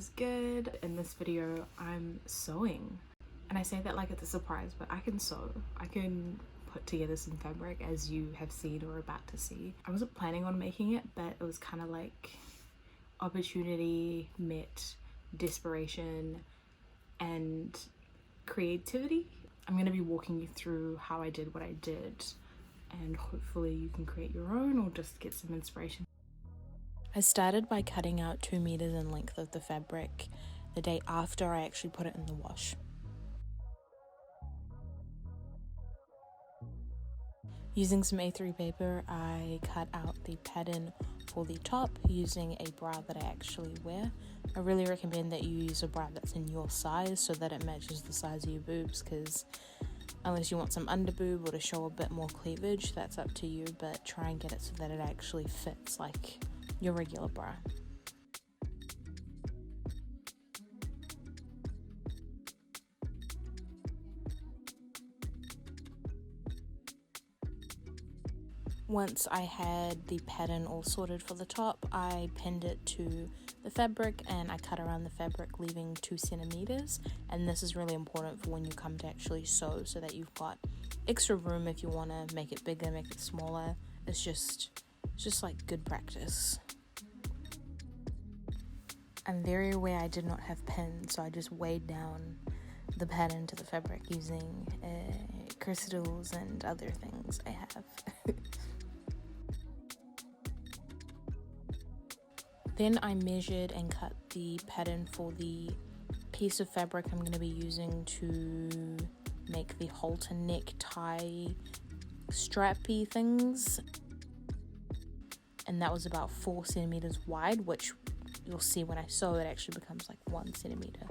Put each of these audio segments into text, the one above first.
is good? In this video, I'm sewing. And I say that like it's a surprise, but I can sew. I can put together some fabric, as you have seen or about to see. I wasn't planning on making it, but it was kind of like opportunity met desperation and creativity. I'm going to be walking you through how I did what I did, and hopefully you can create your own or just get some inspiration. I started by cutting out 2 meters in length of the fabric the day after I actually put it in the wash. Using some A3 paper, I cut out the pattern for the top using a bra that I actually wear. I really recommend that you use a bra that's in your size so that it matches the size of your boobs, because unless you want some under boob or to show a bit more cleavage, that's up to you, but try and get it so that it actually fits like your regular bra. Once I had the pattern all sorted for the top, I pinned it to the fabric and I cut around the fabric, leaving 2 centimeters. And this is really important for when you come to actually sew, so that you've got extra room if you want to make it bigger, make it smaller. It's just like good practice. I'm very aware I did not have pins, so I just weighed down the pattern to the fabric using crystals and other things I have. Then I measured and cut the pattern for the piece of fabric I'm going to be using to make the halter neck tie strappy things. And that was about 4 centimeters wide, which you'll see when I sew it actually becomes like 1 centimeter.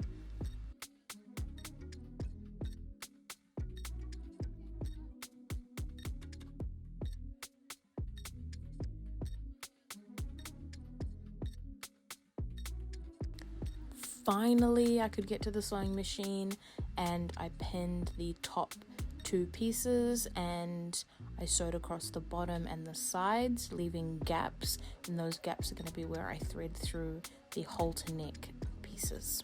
Finally, I could get to the sewing machine and I pinned the top 2 pieces and I sewed across the bottom and the sides, leaving gaps, and those gaps are going to be where I thread through the halter neck pieces.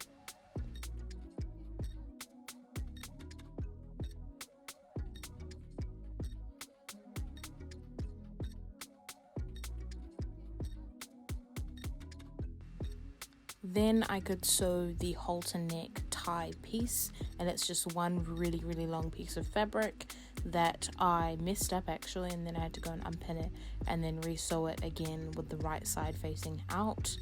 Then I could sew the halter neck tie piece, and it's just one really long piece of fabric that I messed up actually, and then I had to go and unpin it and then re-sew it again with the right side facing out.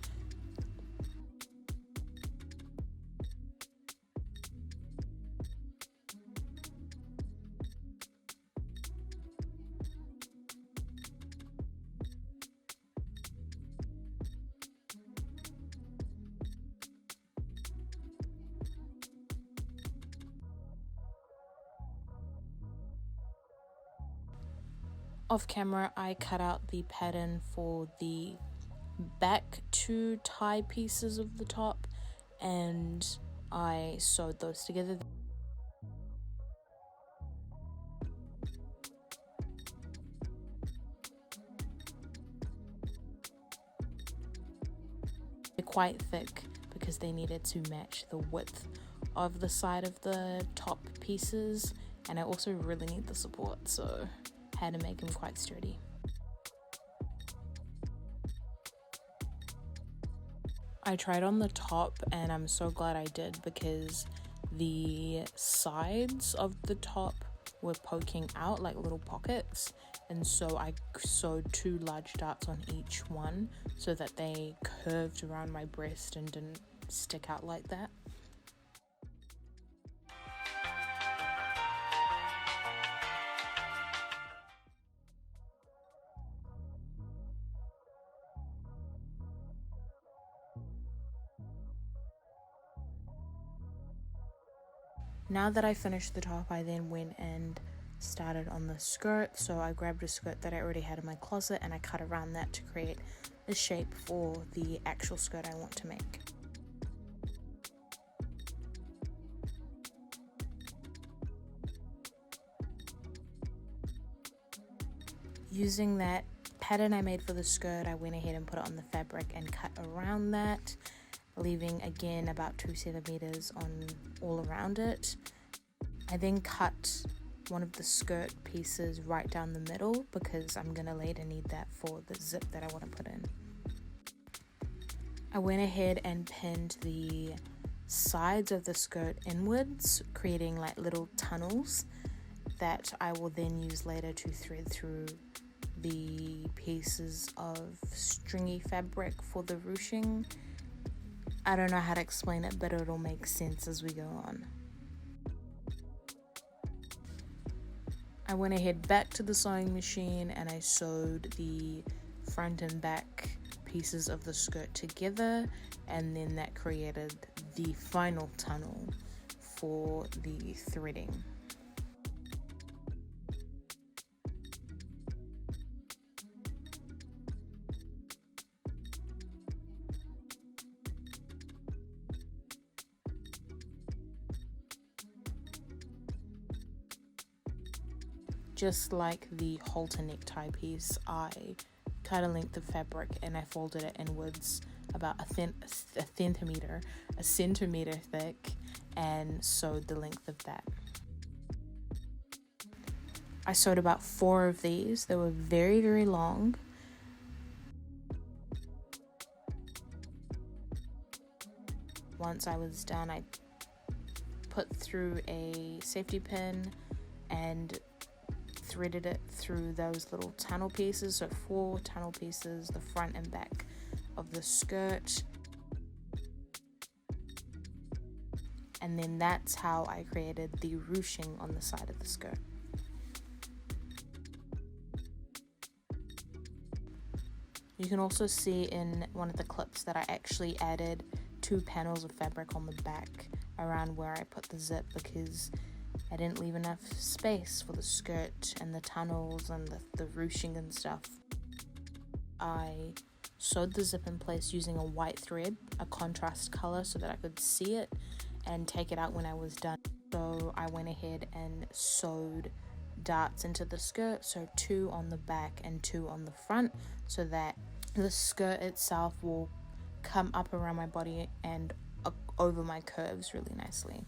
Off camera, I cut out the pattern for the back 2 tie pieces of the top and I sewed those together. They're quite thick because they needed to match the width of the side of the top pieces, and I also really need the support, so had to make them quite sturdy. I tried on the top and I'm so glad I did, because the sides of the top were poking out like little pockets, and so I sewed 2 large darts on each one so that they curved around my breast and didn't stick out like that. Now that I finished the top, I then went and started on the skirt. So I grabbed a skirt that I already had in my closet and I cut around that to create a shape for the actual skirt I want to make. Using that pattern I made for the skirt, I went ahead and put it on the fabric and cut around that. leaving again about 2 centimeters on all around it. I then cut one of the skirt pieces right down the middle because I'm gonna later need that for the zip that I want to put in. I went ahead and pinned the sides of the skirt inwards, creating like little tunnels that I will then use later to thread through the pieces of stringy fabric for the ruching. I don't know how to explain it, but it'll make sense as we go on. I went ahead back to the sewing machine and I sewed the front and back pieces of the skirt together, and then that created the final tunnel for the threading. Just like the halter necktie piece, I cut a length of fabric and I folded it inwards about a centimeter thick, and sewed the length of that. I sewed about 4 of these. They were very, very long. Once I was done, I put through a safety pin and threaded it through those little tunnel pieces. So 4 tunnel pieces, the front and back of the skirt. And then that's how I created the ruching on the side of the skirt. You can also see in one of the clips that I actually added 2 panels of fabric on the back around where I put the zip because I didn't leave enough space for the skirt and the tunnels and the ruching and stuff. I sewed the zip in place using a white thread, a contrast color, so that I could see it and take it out when I was done. So I went ahead and sewed darts into the skirt, so 2 on the back and 2 on the front, so that the skirt itself will come up around my body and over my curves really nicely.